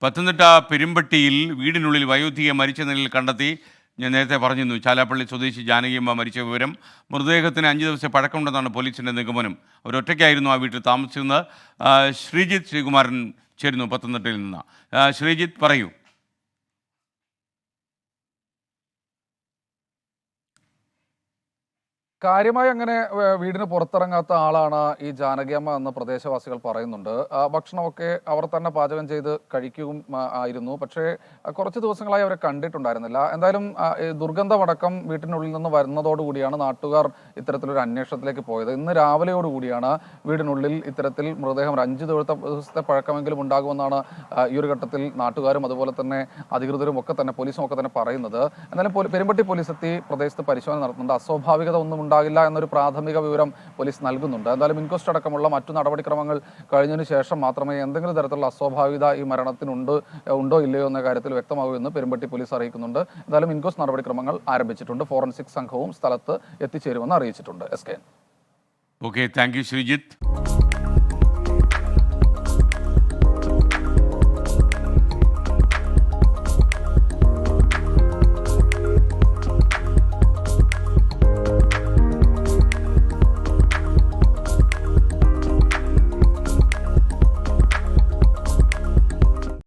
പത്തനംതിട്ട പെരുമ്പട്ടിയിൽ വീടിനുള്ളിൽ വയോധികയെ മരിച്ച നിലയിൽ കണ്ടെത്തി. ഞാൻ നേരത്തെ പറഞ്ഞിരുന്നു, ചാലാപ്പള്ളി സ്വദേശി ജാനകിയമ്മ മരിച്ച വിവരം. മൃതദേഹത്തിന് 5 ദിവസത്തെ പഴക്കമുണ്ടെന്നാണ് പോലീസിൻ്റെ നിഗമനം. അവരൊറ്റയ്ക്കായിരുന്നു ആ വീട്ടിൽ താമസിക്കുന്നത്. ശ്രീജിത്ത് ശ്രീകുമാരൻ ചേരുന്നു പത്തനംതിട്ടയിൽ നിന്ന്. ശ്രീജിത്ത്, പറയൂ. കാര്യമായി അങ്ങനെ വീടിന് പുറത്തിറങ്ങാത്ത ആളാണ് ഈ ജാനകിയമ്മ എന്ന് പ്രദേശവാസികൾ പറയുന്നുണ്ട്. ഭക്ഷണമൊക്കെ അവർ തന്നെ പാചകം ചെയ്ത് കഴിക്കുകയും ആയിരുന്നു. പക്ഷേ കുറച്ച് ദിവസങ്ങളായി അവരെ കണ്ടിട്ടുണ്ടായിരുന്നില്ല. എന്തായാലും ദുർഗന്ധമടക്കം വീട്ടിനുള്ളിൽ നിന്ന് വരുന്നതോടുകൂടിയാണ് നാട്ടുകാർ ഇത്തരത്തിലൊരു അന്വേഷണത്തിലേക്ക് പോയത്. ഇന്ന് രാവിലെയോടുകൂടിയാണ് വീടിനുള്ളിൽ ഇത്തരത്തിൽ മൃതദേഹം 5 ദിവസത്തെ പഴക്കമെങ്കിലും ഉണ്ടാകുമെന്നാണ് ഈ ഒരു ഘട്ടത്തിൽ നാട്ടുകാരും അതുപോലെ തന്നെ അധികൃതരും ഒക്കെ തന്നെ പോലീസും ഒക്കെ തന്നെ പറയുന്നത്. എന്നാലും പെരുമ്പട്ടി പോലീസ് എത്തി പ്രദേശത്ത് പരിശോധന നടത്തുന്നുണ്ട്. അസ്വാഭാവികത ഒന്നും ഉണ്ടാകില്ല എന്നൊരു പ്രാഥമിക വിവരം പോലീസ് നൽകുന്നുണ്ട്. എന്തായാലും ഇൻക്വസ്റ്റ് അടക്കമുള്ള മറ്റു നടപടിക്രമങ്ങൾ കഴിഞ്ഞതിന് ശേഷം മാത്രമേ എന്തെങ്കിലും തരത്തിലുള്ള അസ്വാഭാവികത ഈ മരണത്തിനുണ്ടോ ഇല്ലയോ എന്ന കാര്യത്തിൽ വ്യക്തമാകൂ എന്ന് പെരുമ്പട്ടി പോലീസ് അറിയിക്കുന്നുണ്ട്. എന്തായാലും ഇൻക്വസ്റ്റ് നടപടിക്രമങ്ങൾ ആരംഭിച്ചിട്ടുണ്ട്. ഫോറൻസിക് സംഘവും സ്ഥലത്ത് എത്തിച്ചേരുമെന്ന് അറിയിച്ചിട്ടുണ്ട്. SK. Okay, thank you Sreejith.